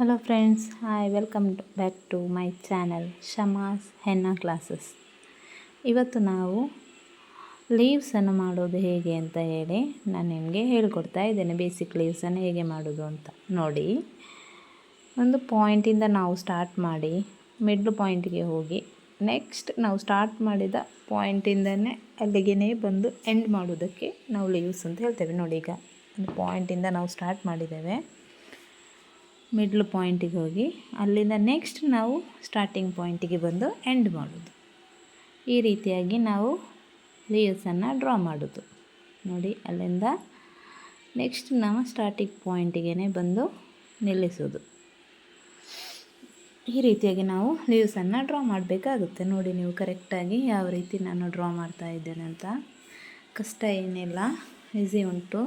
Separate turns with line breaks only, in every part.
Hello friends, hi, welcome back to my channel Shama's henna classes. ಇವತ್ತು ನಾವು ಲೀವ್ಸನ್ನು ಮಾಡೋದು ಹೇಗೆ ಅಂತ ಹೇಳಿ ನಾನು ನಿಮಗೆ ಹೇಳ್ಕೊಡ್ತಾ ಇದ್ದೇನೆ. ಬೇಸಿಕ್ ಲೀವ್ಸನ್ನು ಹೇಗೆ ಮಾಡೋದು ಅಂತ ನೋಡಿ. ಒಂದು ಪಾಯಿಂಟಿಂದ ನಾವು ಸ್ಟಾರ್ಟ್ ಮಾಡಿ ಮಿಡ್ಲ್ ಪಾಯಿಂಟಿಗೆ ಹೋಗಿ ನೆಕ್ಸ್ಟ್ ನಾವು ಸ್ಟಾರ್ಟ್ ಮಾಡಿದ ಪಾಯಿಂಟಿಂದನೇ ಅಲ್ಲಿಗೆ ಬಂದು ಎಂಡ್ ಮಾಡೋದಕ್ಕೆ ನಾವು ಲೀವ್ಸ್ ಅಂತ ಹೇಳ್ತೇವೆ. ನೋಡಿ, ಈಗ ಒಂದು ಪಾಯಿಂಟಿಂದ ನಾವು ಸ್ಟಾರ್ಟ್ ಮಾಡಿದ್ದೇವೆ, ಮಿಡ್ಲ್ ಪಾಯಿಂಟಿಗೆ ಹೋಗಿ ಅಲ್ಲಿಂದ ನೆಕ್ಸ್ಟ್ ನಾವು ಸ್ಟಾರ್ಟಿಂಗ್ ಪಾಯಿಂಟಿಗೆ ಬಂದು ಎಂಡ್ ಮಾಡೋದು. ಈ ರೀತಿಯಾಗಿ ನಾವು ಲೀವ್ಸನ್ನು ಡ್ರಾ ಮಾಡೋದು. ನೋಡಿ, ಅಲ್ಲಿಂದ ನೆಕ್ಸ್ಟ್ ನಾವು ಸ್ಟಾರ್ಟಿಂಗ್ ಪಾಯಿಂಟಿಗೆ ಬಂದು ನಿಲ್ಲಿಸೋದು. ಈ ರೀತಿಯಾಗಿ ನಾವು ಲೀವ್ಸನ್ನು ಡ್ರಾ ಮಾಡಬೇಕಾಗುತ್ತೆ. ನೋಡಿ, ನೀವು ಕರೆಕ್ಟಾಗಿ ಯಾವ ರೀತಿ ನಾನು ಡ್ರಾ ಮಾಡ್ತಾ ಇದ್ದೇನೆ ಅಂತ. ಕಷ್ಟ ಏನಿಲ್ಲ, ಈಸಿ ಉಂಟು.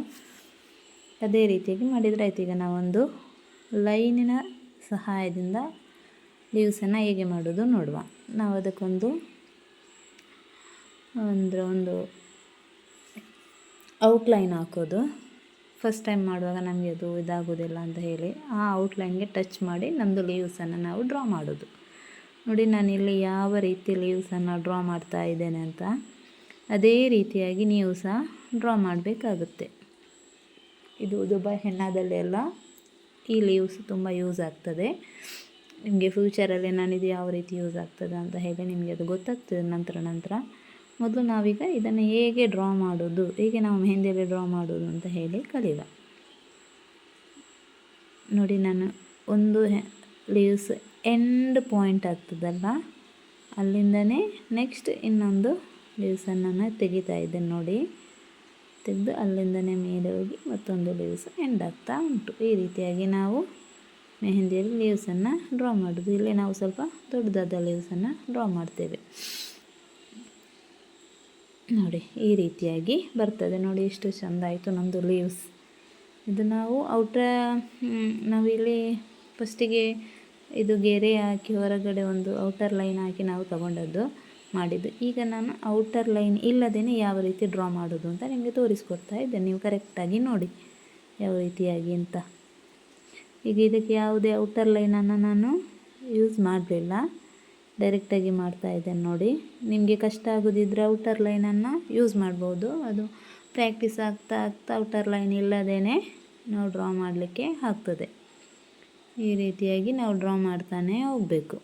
ಅದೇ ರೀತಿಯಾಗಿ ಮಾಡಿದರೆ ಆಯ್ತು. ಈಗ ನಾವೊಂದು ಲೈನಿನ ಸಹಾಯದಿಂದ ಲೀವ್ಸನ್ನು ಹೇಗೆ ಮಾಡೋದು ನೋಡುವ. ನಾವು ಅದಕ್ಕೊಂದು ಒಂದು ಔಟ್ಲೈನ್ ಹಾಕೋದು. ಫಸ್ಟ್ ಟೈಮ್ ಮಾಡುವಾಗ ನಮಗೆ ಅದು ಇದಾಗೋದಿಲ್ಲ ಅಂತ ಹೇಳಿ ಆ ಔಟ್ಲೈನ್ಗೆ ಟಚ್ ಮಾಡಿ ನಮ್ಮದು ಲೀವ್ಸನ್ನು ನಾವು ಡ್ರಾ ಮಾಡೋದು. ನೋಡಿ, ನಾನಿಲ್ಲಿ ಯಾವ ರೀತಿ ಲೀವ್ಸನ್ನು ಡ್ರಾ ಮಾಡ್ತಾ ಇದ್ದೇನೆ ಅಂತ ಅದೇ ರೀತಿಯಾಗಿ ನೀವು ಸಹ ಡ್ರಾ ಮಾಡಬೇಕಾಗುತ್ತೆ. ಇದು ದುಬೈ ಹೆನ್ನಾದಲ್ಲೆಲ್ಲ ಈ ಲೀವ್ಸ್ ತುಂಬ ಯೂಸ್ ಆಗ್ತದೆ. ನಿಮಗೆ ಫ್ಯೂಚರಲ್ಲಿ ನಾನಿದು ಯಾವ ರೀತಿ ಯೂಸ್ ಆಗ್ತದೆ ಅಂತ ಹೇಳಿ ನಿಮಗೆ ಅದು ಗೊತ್ತಾಗ್ತದೆ ನಂತರ. ಮೊದಲು ನಾವೀಗ ಇದನ್ನು ಹೇಗೆ ಡ್ರಾ ಮಾಡೋದು, ಹೇಗೆ ನಾವು ಮೆಹಂದಿಯಲ್ಲಿ ಡ್ರಾ ಮಾಡೋದು ಅಂತ ಹೇಳಿ ಕಲಿಯುವ. ನೋಡಿ, ನಾನು ಒಂದು ಲೀವ್ಸ್ ಎಂಡ್ ಪಾಯಿಂಟ್ ಆಗ್ತದಲ್ಲ, ಅಲ್ಲಿಂದನೇ ನೆಕ್ಸ್ಟ್ ಇನ್ನೊಂದು ಲೀವ್ಸನ್ನು ನಾನು ತೆಗಿತಾ ಇದ್ದೇನೆ. ನೋಡಿ, ತೆಗೆದು ಅಲ್ಲಿಂದನೇ ಮೇಲೆ ಹೋಗಿ ಮತ್ತೊಂದು ಲೀವ್ಸ್ ಎಂಡ್ ಆಗ್ತಾ ಉಂಟು. ಈ ರೀತಿಯಾಗಿ ನಾವು ಮೆಹಂದಿಯಲ್ಲಿ ಲೀವ್ಸನ್ನು ಡ್ರಾ ಮಾಡೋದು. ಇಲ್ಲಿ ನಾವು ಸ್ವಲ್ಪ ದೊಡ್ಡದಾದ ಲೀವ್ಸನ್ನು ಡ್ರಾ ಮಾಡ್ತೇವೆ. ನೋಡಿ, ಈ ರೀತಿಯಾಗಿ ಬರ್ತದೆ. ನೋಡಿ, ಎಷ್ಟು ಚೆಂದ ಆಯಿತು ನಮ್ಮದು ಲೀವ್ಸ್. ಇದು ನಾವು ನಾವಿಲ್ಲಿ ಫಸ್ಟಿಗೆ ಇದು ಗೆರೆ ಹಾಕಿ ಹೊರಗಡೆ ಒಂದು ಔಟರ್ ಲೈನ್ ಹಾಕಿ ನಾವು ತಗೊಂಡದ್ದು ಮಾಡಿದ್ದು. ಈಗ ನಾನು ಔಟರ್ ಲೈನ್ ಇಲ್ಲದೇ ಯಾವ ರೀತಿ ಡ್ರಾ ಮಾಡೋದು ಅಂತ ನಿಮಗೆ ತೋರಿಸ್ಕೊಡ್ತಾ ಇದ್ದೇನೆ. ನೀವು ಕರೆಕ್ಟಾಗಿ ನೋಡಿ ಯಾವ ರೀತಿಯಾಗಿ ಅಂತ. ಈಗ ಇದಕ್ಕೆ ಯಾವುದೇ ಔಟರ್ ಲೈನನ್ನು ನಾನು ಯೂಸ್ ಮಾಡಲಿಲ್ಲ, ಡೈರೆಕ್ಟಾಗಿ ಮಾಡ್ತಾ ಇದ್ದೇನೆ. ನೋಡಿ, ನಿಮಗೆ ಕಷ್ಟ ಆಗೋದಿದ್ದರೆ ಔಟರ್ ಲೈನನ್ನು ಯೂಸ್ ಮಾಡ್ಬೋದು. ಅದು ಪ್ರಾಕ್ಟೀಸ್ ಆಗ್ತಾ ಔಟರ್ ಲೈನ್ ಇಲ್ಲದೇ ನಾವು ಡ್ರಾ ಮಾಡಲಿಕ್ಕೆ ಆಗ್ತದೆ. ಈ ರೀತಿಯಾಗಿ ನಾವು ಡ್ರಾ ಮಾಡ್ತಾನೆ ಹೋಗಬೇಕು.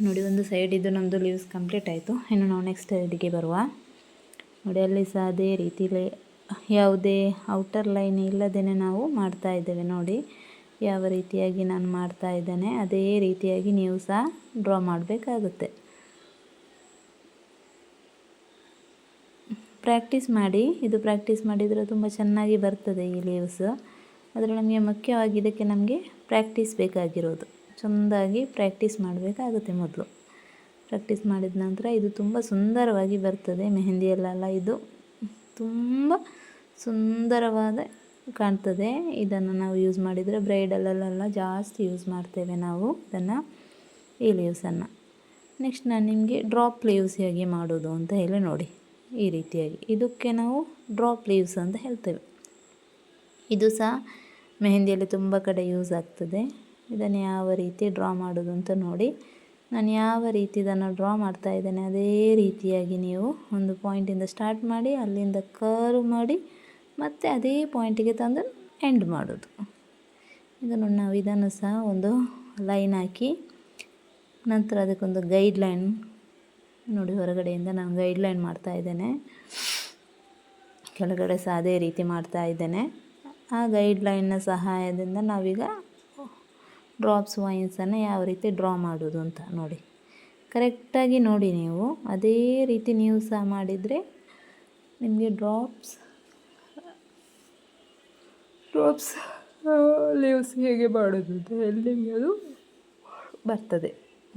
ನೋಡಿ, ಒಂದು ಸೈಡಿದ್ದು ನಮ್ಮದು ಲೀವ್ಸ್ ಕಂಪ್ಲೀಟ್ ಆಯಿತು. ಇನ್ನು ನಾವು ನೆಕ್ಸ್ಟ್ ಸೈಡಿಗೆ ಬರುವ. ನೋಡಿ, ಅಲ್ಲಿ ಸಹ ಅದೇ ರೀತಿಲೇ ಯಾವುದೇ ಔಟರ್ ಲೈನ್ ಇಲ್ಲದೇ ನಾವು ಮಾಡ್ತಾ ಇದ್ದೇವೆ. ನೋಡಿ, ಯಾವ ರೀತಿಯಾಗಿ ನಾನು ಮಾಡ್ತಾ ಇದ್ದೇನೆ ಅದೇ ರೀತಿಯಾಗಿ ನೀವು ಸಹ ಡ್ರಾ ಮಾಡಬೇಕಾಗುತ್ತೆ. ಪ್ರಾಕ್ಟೀಸ್ ಮಾಡಿ. ಇದು ಪ್ರಾಕ್ಟೀಸ್ ಮಾಡಿದರೆ ತುಂಬ ಚೆನ್ನಾಗಿ ಬರ್ತದೆ ಈ ಲೀವ್ಸ್. ಆದರೆ ನಮಗೆ ಮುಖ್ಯವಾಗಿ ಇದಕ್ಕೆ ನಮಗೆ ಪ್ರಾಕ್ಟೀಸ್ ಬೇಕಾಗಿರೋದು. ಚೆಂದಾಗಿ ಪ್ರಾಕ್ಟೀಸ್ ಮಾಡಬೇಕಾಗುತ್ತೆ. ಮೊದಲು ಪ್ರಾಕ್ಟೀಸ್ ಮಾಡಿದ ನಂತರ ಇದು ತುಂಬ ಸುಂದರವಾಗಿ ಬರ್ತದೆ. ಮೆಹಂದಿಯಲ್ಲೆಲ್ಲ ಇದು ತುಂಬ ಸುಂದರವಾದ ಕಾಣ್ತದೆ. ಇದನ್ನು ನಾವು ಯೂಸ್ ಮಾಡಿದರೆ ಬ್ರೈಡಲ್ಲೆಲ್ಲ ಜಾಸ್ತಿ ಯೂಸ್ ಮಾಡ್ತೇವೆ ನಾವು ಇದನ್ನು, ಈ ಲೀವ್ಸನ್ನು. ನೆಕ್ಸ್ಟ್ ನಾನು ನಿಮಗೆ ಡ್ರಾಪ್ ಲೀವ್ಸ್ ಹೇಗೆ ಮಾಡೋದು ಅಂತ ಹೇಳಿ ನೋಡಿ. ಈ ರೀತಿಯಾಗಿ ಇದಕ್ಕೆ ನಾವು ಡ್ರಾಪ್ ಲೀವ್ಸ್ ಅಂತ ಹೇಳ್ತೇವೆ. ಇದು ಸಹ ಮೆಹಂದಿಯಲ್ಲಿ ತುಂಬ ಕಡೆ ಯೂಸ್ ಆಗ್ತದೆ. ಇದನ್ನು ಯಾವ ರೀತಿ ಡ್ರಾ ಮಾಡೋದು ಅಂತ ನೋಡಿ. ನಾನು ಯಾವ ರೀತಿ ಇದನ್ನು ಡ್ರಾ ಮಾಡ್ತಾ ಇದ್ದೇನೆ ಅದೇ ರೀತಿಯಾಗಿ ನೀವು ಒಂದು ಪಾಯಿಂಟಿಂದ ಸ್ಟಾರ್ಟ್ ಮಾಡಿ ಅಲ್ಲಿಂದ ಕರ್ವ್ ಮಾಡಿ ಮತ್ತು ಅದೇ ಪಾಯಿಂಟಿಗೆ ತಂದು ಎಂಡ್ ಮಾಡೋದು. ನಾವು ಇದನ್ನು ಸಹ ಒಂದು ಲೈನ್ ಹಾಕಿ ನಂತರ ಅದಕ್ಕೊಂದು ಗೈಡ್ಲೈನ್. ನೋಡಿ, ಹೊರಗಡೆಯಿಂದ ನಾನು ಗೈಡ್ಲೈನ್ ಮಾಡ್ತಾ ಇದ್ದೇನೆ, ಕೆಳಗಡೆ ಸಹ ಅದೇ ರೀತಿ ಮಾಡ್ತಾ ಇದ್ದೇನೆ. ಆ ಗೈಡ್ಲೈನ್ನ ಸಹಾಯದಿಂದ ನಾವೀಗ ಡ್ರಾಪ್ಸ್ ವೈನ್ಸನ್ನು ಯಾವ ರೀತಿ ಡ್ರಾ ಮಾಡೋದು ಅಂತ ನೋಡಿ. ಕರೆಕ್ಟಾಗಿ ನೋಡಿ, ನೀವು ಅದೇ ರೀತಿ ನೀವು ಸಹ ಮಾಡಿದರೆ ನಿಮಗೆ ಡ್ರಾಪ್ಸ್ ಲೀವ್ಸ್ ಹೇಗೆ ಮಾಡೋದು ಅಂತ ಹೇಳಿ ನಿಮಗೆ ಅದು ಬರ್ತದೆ.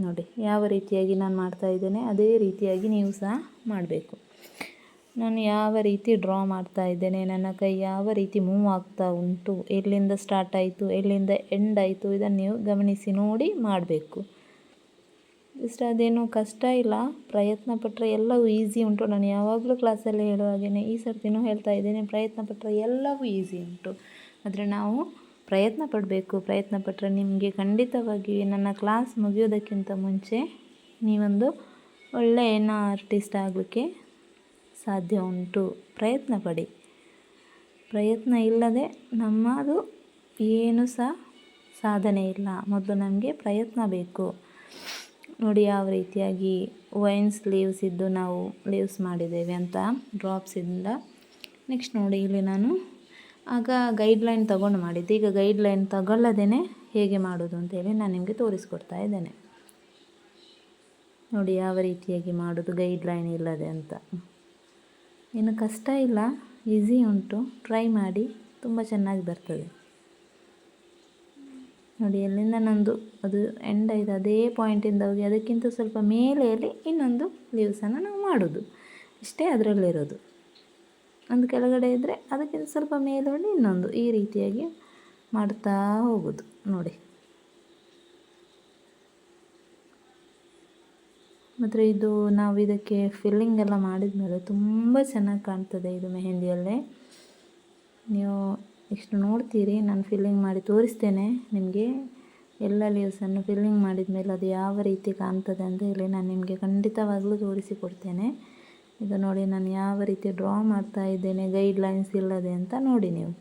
ನೋಡಿ, ಯಾವ ರೀತಿಯಾಗಿ ನಾನು ಮಾಡ್ತಾ ಇದ್ದೇನೆ ಅದೇ ರೀತಿಯಾಗಿ ನೀವು ಸಹ ಮಾಡಬೇಕು. ನಾನು ಯಾವ ರೀತಿ ಡ್ರಾ ಮಾಡ್ತಾ ಇದ್ದೇನೆ, ನನ್ನ ಕೈ ಯಾವ ರೀತಿ ಮೂವ್ ಆಗ್ತಾ ಉಂಟು, ಎಲ್ಲಿಂದ ಸ್ಟಾರ್ಟ್ ಆಯಿತು ಎಲ್ಲಿಂದ ಎಂಡ್ ಆಯಿತು, ಇದನ್ನು ನೀವು ಗಮನಿಸಿ ನೋಡಿ ಮಾಡಬೇಕು. ಇಷ್ಟ ಅದೇನು ಕಷ್ಟ ಇಲ್ಲ, ಪ್ರಯತ್ನ ಪಟ್ಟರೆ ಎಲ್ಲವೂ ಈಸಿ ಉಂಟು. ನಾನು ಯಾವಾಗಲೂ ಕ್ಲಾಸಲ್ಲಿ ಹೇಳೋ ಹಾಗೆಯೇ ಈ ಸರ್ತಿನೂ ಹೇಳ್ತಾ ಇದ್ದೇನೆ, ಪ್ರಯತ್ನ ಪಟ್ಟರೆ ಎಲ್ಲವೂ ಈಸಿ ಉಂಟು. ಆದರೆ ನಾವು ಪ್ರಯತ್ನ ಪಡಬೇಕು. ಪ್ರಯತ್ನ ಪಟ್ಟರೆ ನಿಮಗೆ ಖಂಡಿತವಾಗಿ ನನ್ನ ಕ್ಲಾಸ್ ಮುಗಿಯೋದಕ್ಕಿಂತ ಮುಂಚೆ ನೀವೊಂದು ಒಳ್ಳೆಯ ಹೆಣ್ಣು ಆರ್ಟಿಸ್ಟ್ ಆಗಲಿಕ್ಕೆ ಸಾಧ್ಯ ಉಂಟು. ಪ್ರಯತ್ನ ಪಡಿ. ಪ್ರಯತ್ನ ಇಲ್ಲದೆ ನಮ್ಮದು ಏನು ಸಹ ಸಾಧನೆ ಇಲ್ಲ. ಮೊದಲು ನಮಗೆ ಪ್ರಯತ್ನ ಬೇಕು. ನೋಡಿ ಯಾವ ರೀತಿಯಾಗಿ ವೈನ್ಸ್ ಲೀವ್ಸ್ ಇದ್ದು ನಾವು ಲೀವ್ಸ್ ಮಾಡಿದ್ದೇವೆ ಅಂತ ಡ್ರಾಪ್ಸಿಂದ. ನೆಕ್ಸ್ಟ್ ನೋಡಿ ಇಲ್ಲಿ ನಾನು ಆಗ ಗೈಡ್ಲೈನ್ ತಗೊಂಡು ಮಾಡಿದ್ದೆ. ಈಗ ಗೈಡ್ಲೈನ್ ತಗೊಳ್ಳದೇ ಹೇಗೆ ಮಾಡೋದು ಅಂತೇಳಿ ನಾನು ನಿಮಗೆ ತೋರಿಸ್ಕೊಡ್ತಾ ಇದ್ದೇನೆ. ನೋಡಿ ಯಾವ ರೀತಿಯಾಗಿ ಮಾಡೋದು ಗೈಡ್ಲೈನ್ ಇಲ್ಲದೆ ಅಂತ. ಏನು ಕಷ್ಟ ಇಲ್ಲ, ಈಸಿ ಉಂಟು. ಟ್ರೈ ಮಾಡಿ, ತುಂಬ ಚೆನ್ನಾಗಿ ಬರ್ತದೆ. ನೋಡಿ ಎಲ್ಲಿಂದ ನಂದು ಅದು ಎಂಡ್ ಆಯಿತು, ಅದೇ ಪಾಯಿಂಟಿಂದ ಹೋಗಿ ಅದಕ್ಕಿಂತ ಸ್ವಲ್ಪ ಮೇಲೆಯಲ್ಲಿ ಇನ್ನೊಂದು ಲೀವ್ಸನ್ನು ನಾವು ಮಾಡೋದು. ಇಷ್ಟೇ ಅದರಲ್ಲಿರೋದು. ಒಂದು ಕೆಳಗಡೆ ಇದ್ದರೆ ಅದಕ್ಕಿಂತ ಸ್ವಲ್ಪ ಮೇಲೆ ಹೋಗಿ ಇನ್ನೊಂದು, ಈ ರೀತಿಯಾಗಿ ಮಾಡ್ತಾ ಹೋಗೋದು. ನೋಡಿ ಮತ್ತು ಇದು ನಾವು ಇದಕ್ಕೆ ಫಿಲ್ಲಿಂಗ್ ಎಲ್ಲ ಮಾಡಿದ ಮೇಲೆ ತುಂಬ ಚೆನ್ನಾಗಿ ಕಾಣ್ತದೆ ಇದು ಮೆಹಂದಿಯಲ್ಲೇ. ನೀವು ಇಷ್ಟು ನೋಡ್ತೀರಿ, ನಾನು ಫಿಲ್ಲಿಂಗ್ ಮಾಡಿ ತೋರಿಸ್ತೇನೆ ನಿಮಗೆ. ಎಲ್ಲ ಲೀವ್ಸನ್ನು ಫಿಲ್ಲಿಂಗ್ ಮಾಡಿದ ಮೇಲೆ ಅದು ಯಾವ ರೀತಿ ಕಾಣ್ತದೆ ಅಂತ ಹೇಳಿ ನಾನು ನಿಮಗೆ ಖಂಡಿತವಾಗಲೂ ತೋರಿಸಿಕೊಡ್ತೇನೆ. ಈಗ ನೋಡಿ ನಾನು ಯಾವ ರೀತಿ ಡ್ರಾ ಮಾಡ್ತಾ ಇದ್ದೇನೆ ಗೈಡ್ಲೈನ್ಸ್ ಇಲ್ಲದೆ ಅಂತ ನೋಡಿ. ನೀವು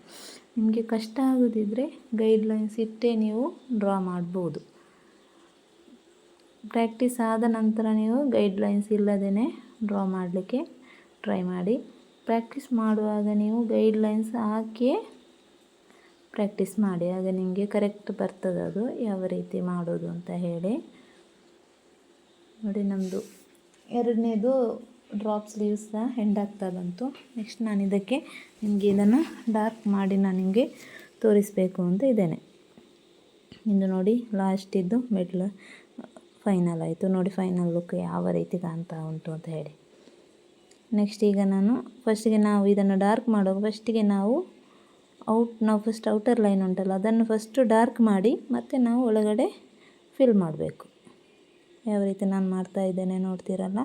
ನಿಮಗೆ ಕಷ್ಟ ಆಗೋದಿದ್ದರೆ ಗೈಡ್ಲೈನ್ಸ್ ಇಟ್ಟೇ ನೀವು ಡ್ರಾ ಮಾಡ್ಬೋದು. ಪ್ರಾಕ್ಟೀಸ್ ಆದ ನಂತರ ನೀವು ಗೈಡ್ಲೈನ್ಸ್ ಇಲ್ಲದೇ ಡ್ರಾ ಮಾಡಲಿಕ್ಕೆ ಟ್ರೈ ಮಾಡಿ. ಪ್ರಾಕ್ಟೀಸ್ ಮಾಡುವಾಗ ನೀವು ಗೈಡ್ಲೈನ್ಸ್ ಹಾಕಿಯೇ ಪ್ರಾಕ್ಟೀಸ್ ಮಾಡಿ. ಆಗ ನಿಮಗೆ ಕರೆಕ್ಟ್ ಬರ್ತದೆ ಅದು ಯಾವ ರೀತಿ ಮಾಡೋದು ಅಂತ ಹೇಳಿ. ನೋಡಿ ನಮ್ಮದು ಎರಡನೇದು ಡ್ರಾಪ್ ಸ್ಲೀವ್ಸ್ ಸಹ ಹೆಂಡಾಗ್ತಾ ಬಂತು. ನೆಕ್ಸ್ಟ್ ನಾನು ಇದಕ್ಕೆ ನಿಮಗೆ ಇದನ್ನು ಡಾರ್ಕ್ ಮಾಡಿ ನಾನು ನಿಮಗೆ ತೋರಿಸಬೇಕು ಅಂತ ಇದ್ದೇನೆ. ಇದು ನೋಡಿ ಲಾಸ್ಟಿದ್ದು ಮಿಡ್ಲ್ ಫೈನಲ್ ಆಯಿತು. ನೋಡಿ ಫೈನಲ್ ಲುಕ್ ಯಾವ ರೀತಿ ಕಾಣ್ತಾ ಉಂಟು ಅಂತ ಹೇಳಿ. ನೆಕ್ಸ್ಟ್ ಈಗ ನಾನು ಫಸ್ಟಿಗೆ ನಾವು ಇದನ್ನು ಡಾರ್ಕ್ ಮಾಡುವಾಗ ಫಸ್ಟಿಗೆ ನಾವು ಫಸ್ಟ್ ಔಟರ್ ಲೈನ್ ಉಂಟಲ್ಲ ಅದನ್ನು ಫಸ್ಟು ಡಾರ್ಕ್ ಮಾಡಿ ಮತ್ತು ನಾವು ಒಳಗಡೆ ಫಿಲ್ ಮಾಡಬೇಕು. ಯಾವ ರೀತಿ ನಾನು ಮಾಡ್ತಾ ಇದ್ದೇನೆ ನೋಡ್ತೀರಲ್ಲ,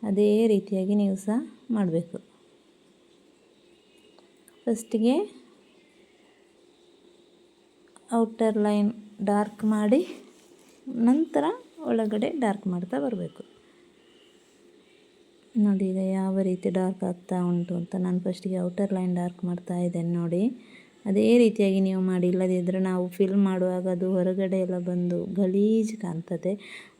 ಅದೇ ರೀತಿಯಾಗಿ ನೀವು ಸಹ ಮಾಡಬೇಕು. ಫಸ್ಟಿಗೆ ಔಟರ್ ಲೈನ್ ಡಾರ್ಕ್ ಮಾಡಿ ನಂತರ ಒಳಗಡೆ ಡಾರ್ಕ್ ಮಾಡ್ತಾ ಬರಬೇಕು. ನೋಡಿ ಈಗ ಯಾವ ರೀತಿ ಡಾರ್ಕ್ ಆಗ್ತಾ ಉಂಟು ಅಂತ. ನಾನು ಫಸ್ಟಿಗೆ ಔಟರ್ ಲೈನ್ ಡಾರ್ಕ್ ಮಾಡ್ತಾ ಇದ್ದೇನೆ ನೋಡಿ. ಅದೇ ರೀತಿಯಾಗಿ ನೀವು ಮಾಡಿ. ಇಲ್ಲದಿದ್ದರೆ ನಾವು ಫಿಲ್ ಮಾಡುವಾಗ ಅದು ಹೊರಗಡೆ ಎಲ್ಲ ಬಂದು ಗಲೀಜು ಕಾಣ್ತದೆ.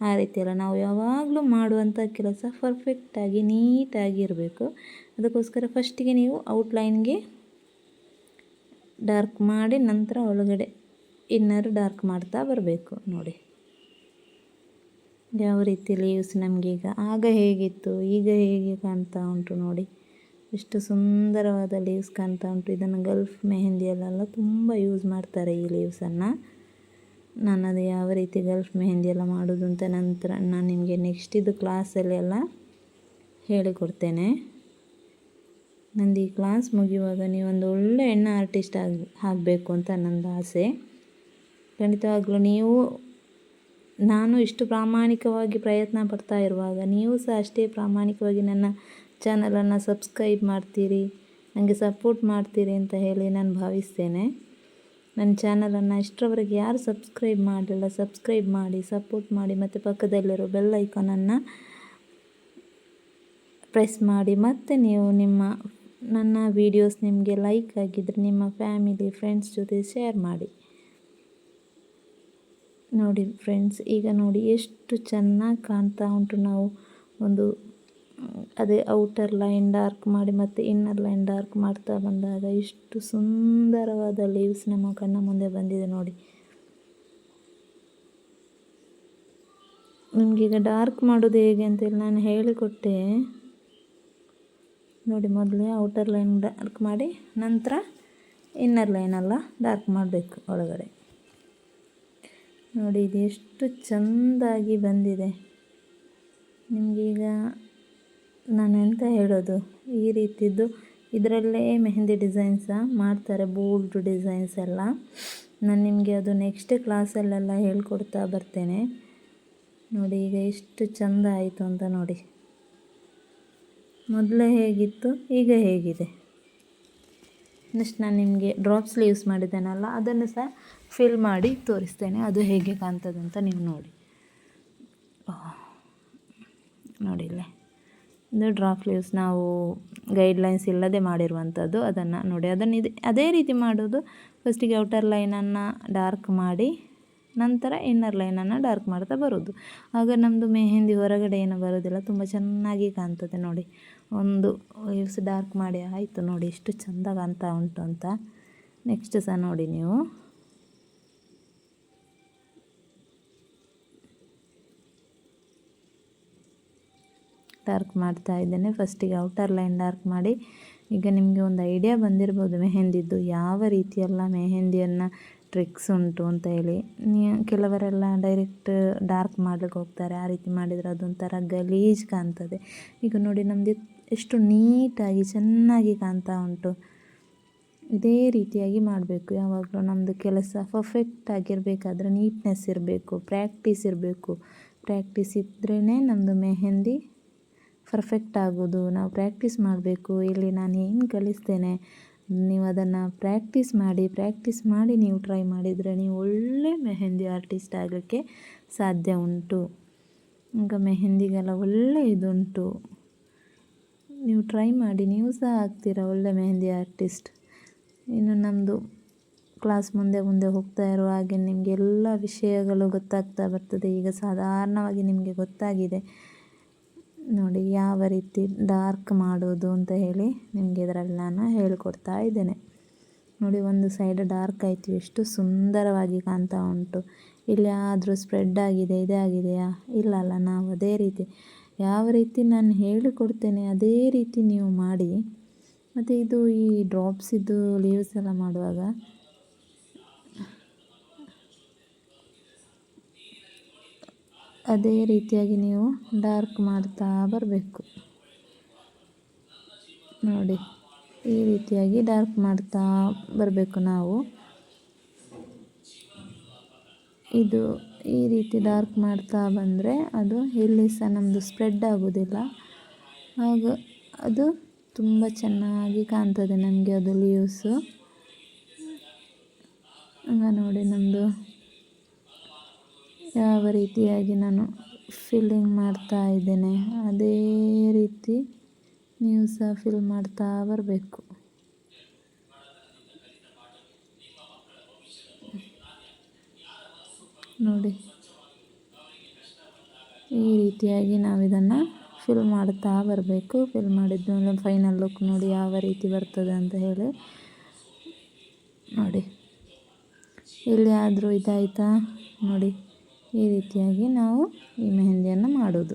ಆ ರೀತಿಯೆಲ್ಲ ನಾವು ಯಾವಾಗಲೂ ಮಾಡುವಂಥ ಕೆಲಸ ಪರ್ಫೆಕ್ಟಾಗಿ ನೀಟಾಗಿ ಇರಬೇಕು. ಅದಕ್ಕೋಸ್ಕರ ಫಸ್ಟಿಗೆ ನೀವು ಔಟ್ಲೈನ್ಗೆ ಡಾರ್ಕ್ ಮಾಡಿ ನಂತರ ಒಳಗಡೆ ಇನ್ನರ್ ಡಾರ್ಕ್ ಮಾಡ್ತಾ ಬರಬೇಕು. ನೋಡಿ ಯಾವ ರೀತಿ ಲೀವ್ಸ್ ನಮಗೀಗ ಆಗ ಹೇಗಿತ್ತು ಈಗ ಹೇಗೆ ಕಾಣ್ತಾ ಉಂಟು ನೋಡಿ. ಎಷ್ಟು ಸುಂದರವಾದ ಲೀವ್ಸ್ ಕಾಣ್ತಾ ಉಂಟು. ಇದನ್ನು ಗಲ್ಫ್ ಮೆಹಂದಿಯಲ್ಲೆಲ್ಲ ತುಂಬ ಯೂಸ್ ಮಾಡ್ತಾರೆ ಈ ಲೀವ್ಸನ್ನು. ನಾನು ಅದು ಯಾವ ರೀತಿ ಗಲ್ಫ್ ಮೆಹಂದಿಯೆಲ್ಲ ಮಾಡೋದು ಅಂತ ನಂತರ ನಾನು ನಿಮಗೆ ನೆಕ್ಸ್ಟ್ ಇದು ಕ್ಲಾಸಲ್ಲೆಲ್ಲ ಹೇಳಿಕೊಡ್ತೇನೆ. ನಂದು ಈ ಕ್ಲಾಸ್ ಮುಗಿಯುವಾಗ ನೀವೊಂದು ಒಳ್ಳೆ ಹೆಣ್ಣು ಆರ್ಟಿಸ್ಟ್ ಆಗಬೇಕು ಅಂತ ನನ್ನದು ಆಸೆ. ಖಂಡಿತವಾಗ್ಲೂ ನೀವು ನಾನು ಇಷ್ಟು ಪ್ರಾಮಾಣಿಕವಾಗಿ ಪ್ರಯತ್ನ ಪಡ್ತಾ ಇರುವಾಗ ನೀವು ಸಹ ಅಷ್ಟೇ ಪ್ರಾಮಾಣಿಕವಾಗಿ ನನ್ನ ಚಾನಲನ್ನು ಸಬ್ಸ್ಕ್ರೈಬ್ ಮಾಡ್ತೀರಿ, ನನಗೆ ಸಪೋರ್ಟ್ ಮಾಡ್ತೀರಿ ಅಂತ ಹೇಳಿ ನಾನು ಭಾವಿಸ್ತೇನೆ. ನನ್ನ ಚಾನಲನ್ನು ಇಷ್ಟರವರೆಗೆ ಯಾರು ಸಬ್ಸ್ಕ್ರೈಬ್ ಮಾಡಲಿಲ್ಲ ಸಬ್ಸ್ಕ್ರೈಬ್ ಮಾಡಿ, ಸಪೋರ್ಟ್ ಮಾಡಿ ಮತ್ತು ಪಕ್ಕದಲ್ಲಿರೋ ಬೆಲ್ ಐಕಾನನ್ನು ಪ್ರೆಸ್ ಮಾಡಿ. ಮತ್ತು ನೀವು ನನ್ನ ವೀಡಿಯೋಸ್ ನಿಮಗೆ ಲೈಕ್ ಆಗಿದ್ದರೆ ನಿಮ್ಮ ಫ್ಯಾಮಿಲಿ ಫ್ರೆಂಡ್ಸ್ ಜೊತೆ ಶೇರ್ ಮಾಡಿ. ನೋಡಿ ಫ್ರೆಂಡ್ಸ್, ಈಗ ನೋಡಿ ಎಷ್ಟು ಚೆನ್ನಾಗಿ ಕಾಣ್ತಾ ಉಂಟು. ನಾವು ಒಂದು ಅದೇ ಔಟರ್ ಲೈನ್ ಡಾರ್ಕ್ ಮಾಡಿ ಮತ್ತು ಇನ್ನರ್ ಲೈನ್ ಡಾರ್ಕ್ ಮಾಡ್ತಾ ಬಂದಾಗ ಎಷ್ಟು ಸುಂದರವಾದ ಲೀವ್ಸ್ ನಮ್ಮ ಕಣ್ಣ ಮುಂದೆ ಬಂದಿದೆ ನೋಡಿ. ನಿಮಗೀಗ ಡಾರ್ಕ್ ಮಾಡೋದು ಹೇಗೆ ಅಂತೇಳಿ ನಾನು ಹೇಳಿಕೊಟ್ಟೆ ನೋಡಿ. ಮೊದಲೇ ಔಟರ್ ಲೈನ್ ಡಾರ್ಕ್ ಮಾಡಿ ನಂತರ ಇನ್ನರ್ ಲೈನೆಲ್ಲ ಡಾರ್ಕ್ ಮಾಡಬೇಕು ಒಳಗಡೆ. ನೋಡಿ ಇದು ಎಷ್ಟು ಚೆಂದಾಗಿ ಬಂದಿದೆ. ನಿಮಗೀಗ ನಾನು ಎಂತ ಹೇಳೋದು, ಈ ರೀತಿದ್ದು ಇದರಲ್ಲೇ ಮೆಹಂದಿ ಡಿಸೈನ್ಸ ಮಾಡ್ತಾರೆ, ಬೋಲ್ಡ್ ಡಿಸೈನ್ಸ್ ಎಲ್ಲ. ನಾನು ನಿಮಗೆ ಅದು ನೆಕ್ಸ್ಟ್ ಕ್ಲಾಸಲ್ಲೆಲ್ಲ ಹೇಳ್ಕೊಡ್ತಾ ಬರ್ತೇನೆ. ನೋಡಿ ಈಗ ಎಷ್ಟು ಚೆಂದ ಆಯಿತು ಅಂತ ನೋಡಿ. ಮೊದಲೇ ಹೇಗಿತ್ತು ಈಗ ಹೇಗಿದೆ. ನೆಕ್ಸ್ಟ್ ನಾನು ನಿಮಗೆ ಡ್ರಾಪ್ಸ್ ಯೂಸ್ ಮಾಡಿದ್ದೇನಲ್ಲ ಅದನ್ನು ಸಹ ಫಿಲ್ ಮಾಡಿ ತೋರಿಸ್ತೇನೆ, ಅದು ಹೇಗೆ ಕಾಣ್ತದೆ ಅಂತ ನೀವು ನೋಡಿ. ನೋಡಿ ಇಲ್ಲೇ ಇದು ಡ್ರಾಪ್ ಲೀವ್ಸ್ ನಾವು ಗೈಡ್ಲೈನ್ಸ್ ಇಲ್ಲದೆ ಮಾಡಿರುವಂಥದ್ದು. ಅದನ್ನು ನೋಡಿ, ಅದನ್ನು ಅದೇ ರೀತಿ ಮಾಡೋದು. ಫಸ್ಟಿಗೆ ಔಟರ್ ಲೈನನ್ನು ಡಾರ್ಕ್ ಮಾಡಿ ನಂತರ ಇನ್ನರ್ ಲೈನನ್ನು ಡಾರ್ಕ್ ಮಾಡ್ತಾ ಬರೋದು. ಆಗ ನಮ್ಮದು ಮೆಹಂದಿ ಹೊರಗಡೆ ಏನು ಬರೋದಿಲ್ಲ, ತುಂಬ ಚೆನ್ನಾಗಿ ಕಾಣ್ತದೆ. ನೋಡಿ, ಒಂದು ಲೀವ್ಸ್ ಡಾರ್ಕ್ ಮಾಡಿ ಆಯಿತು. ನೋಡಿ ಎಷ್ಟು ಚೆಂದ ಕಾಣ್ತಾ ಉಂಟು ಅಂತ. ನೆಕ್ಸ್ಟ್ ಸಹ ನೋಡಿ ನೀವು, ಡಾರ್ಕ್ ಮಾಡ್ತಾ ಇದ್ದೇನೆ. ಫಸ್ಟಿಗೆ ಔಟರ್ ಲೈನ್ ಡಾರ್ಕ್ ಮಾಡಿ. ಈಗ ನಿಮಗೆ ಒಂದು ಐಡಿಯಾ ಬಂದಿರ್ಬೋದು ಮೆಹಂದಿದ್ದು ಯಾವ ರೀತಿಯೆಲ್ಲ ಮೆಹಂದಿಯನ್ನು ಟ್ರಿಕ್ಸ್ ಉಂಟು ಅಂತ ಹೇಳಿ. ಕೆಲವರೆಲ್ಲ ಡೈರೆಕ್ಟ್ ಡಾರ್ಕ್ ಮಾಡ್ಲಿಕ್ಕೆ ಹೋಗ್ತಾರೆ, ಆ ರೀತಿ ಮಾಡಿದರೆ ಅದೊಂಥರ ಗಲೀಜು ಕಾಣ್ತದೆ. ಈಗ ನೋಡಿ ನಮ್ಮದು ಎಷ್ಟು ನೀಟಾಗಿ ಚೆನ್ನಾಗಿ ಕಾಣ್ತಾ ಉಂಟು. ಇದೇ ರೀತಿಯಾಗಿ ಮಾಡಬೇಕು ಯಾವಾಗಲೂ. ನಮ್ಮದು ಕೆಲಸ ಪರ್ಫೆಕ್ಟ್ ಆಗಿರಬೇಕಾದ್ರೆ ನೀಟ್ನೆಸ್ ಇರಬೇಕು, ಪ್ರಾಕ್ಟೀಸ್ ಇರಬೇಕು. ಪ್ರಾಕ್ಟೀಸ್ ಇದ್ರೇ ನಮ್ಮದು ಮೆಹಂದಿ ಪರ್ಫೆಕ್ಟ್ ಆಗೋದು. ನಾವು ಪ್ರಾಕ್ಟೀಸ್ ಮಾಡಬೇಕು. ಇಲ್ಲಿ ನಾನು ಏನು ಕಲಿಸ್ತೇನೆ ನೀವು ಅದನ್ನು ಪ್ರಾಕ್ಟೀಸ್ ಮಾಡಿ ನೀವು ಟ್ರೈ ಮಾಡಿದರೆ ನೀವು ಒಳ್ಳೆ ಮೆಹಂದಿ ಆರ್ಟಿಸ್ಟ್ ಆಗೋಕ್ಕೆ ಸಾಧ್ಯ ಉಂಟು. ಈಗ ಮೆಹಂದಿಗೆಲ್ಲ ಒಳ್ಳೆ ಇದುಂಟು, ನೀವು ಟ್ರೈ ಮಾಡಿ, ನೀವು ಸಹ ಆಗ್ತೀರಾ ಒಳ್ಳೆ ಮೆಹಂದಿ ಆರ್ಟಿಸ್ಟ್. ಇನ್ನು ನಮ್ಮದು ಕ್ಲಾಸ್ ಮುಂದೆ ಹೋಗ್ತಾ ಇರುವ ಹಾಗೆ ನಿಮಗೆ ಎಲ್ಲ ವಿಷಯಗಳು ಗೊತ್ತಾಗ್ತಾ ಬರ್ತದೆ. ಈಗ ಸಾಧಾರಣವಾಗಿ ನಿಮಗೆ ಗೊತ್ತಾಗಿದೆ ನೋಡಿ ಯಾವ ರೀತಿ ಡಾರ್ಕ್ ಮಾಡೋದು ಅಂತ ಹೇಳಿ ನಿಮಗೆ ಇದರಲ್ಲಿ ನಾನು ಹೇಳಿಕೊಡ್ತಾ ಇದ್ದೇನೆ. ನೋಡಿ, ಒಂದು ಸೈಡ್ ಡಾರ್ಕ್ ಆಯಿತು, ಎಷ್ಟು ಸುಂದರವಾಗಿ ಕಾಣ್ತಾ ಉಂಟು. ಇಲ್ಲಿ ಆದರೂ ಸ್ಪ್ರೆಡ್ ಆಗಿದೆ, ಇದೇ ಆಗಿದೆಯಾ? ಇಲ್ಲ, ನಾವು ಅದೇ ರೀತಿ ಯಾವ ರೀತಿ ನಾನು ಹೇಳಿಕೊಡ್ತೇನೆ ಅದೇ ರೀತಿ ನೀವು ಮಾಡಿ. ಮತ್ತು ಇದು ಈ ಡ್ರಾಪ್ಸಿದ್ದು ಲೀವ್ಸ್ ಎಲ್ಲ ಮಾಡುವಾಗ ಅದೇ ರೀತಿಯಾಗಿ ನೀವು ಡಾರ್ಕ್ ಮಾಡ್ತಾ ಬರಬೇಕು. ನೋಡಿ, ಈ ರೀತಿಯಾಗಿ ಡಾರ್ಕ್ ಮಾಡ್ತಾ ಬರಬೇಕು ನಾವು. ಇದು ಈ ರೀತಿ ಡಾರ್ಕ್ ಮಾಡ್ತಾ ಬಂದರೆ ಅದು ಎಲ್ಲಿ ಸಹ ನಮ್ಮದು ಸ್ಪ್ರೆಡ್ ಆಗೋದಿಲ್ಲ. ಆಗ ಅದು ತುಂಬ ಚೆನ್ನಾಗಿ ಕಾಣ್ತದೆ ನಮಗೆ ಅದು ಲೀವ್ಸು. ಆಗ ನೋಡಿ ನಮ್ಮದು ಯಾವ ರೀತಿಯಾಗಿ ನಾನು ಫಿಲ್ಲಿಂಗ್ ಮಾಡ್ತಾ ಇದ್ದೇನೆ ಅದೇ ರೀತಿ ನೀವು ಸಹ ಫಿಲ್ ಮಾಡ್ತಾ ಬರಬೇಕು. ನೋಡಿ, ಈ ರೀತಿಯಾಗಿ ನಾವು ಇದನ್ನು ಫಿಲ್ ಮಾಡ್ತಾ ಬರಬೇಕು. ಫಿಲ್ ಮಾಡಿದ್ಮೇಲೆ ಫೈನಲ್ ಲುಕ್ ನೋಡಿ ಯಾವ ರೀತಿ ಬರ್ತದೆ ಅಂತ ಹೇಳಿ. ನೋಡಿ, ಇಲ್ಲಿ ಆದರೂ ಇದಾಯಿತಾ? ನೋಡಿ, ಈ ರೀತಿಯಾಗಿ ನಾವು ಈ ಮೆಹಂದಿಯನ್ನು ಮಾಡೋದು.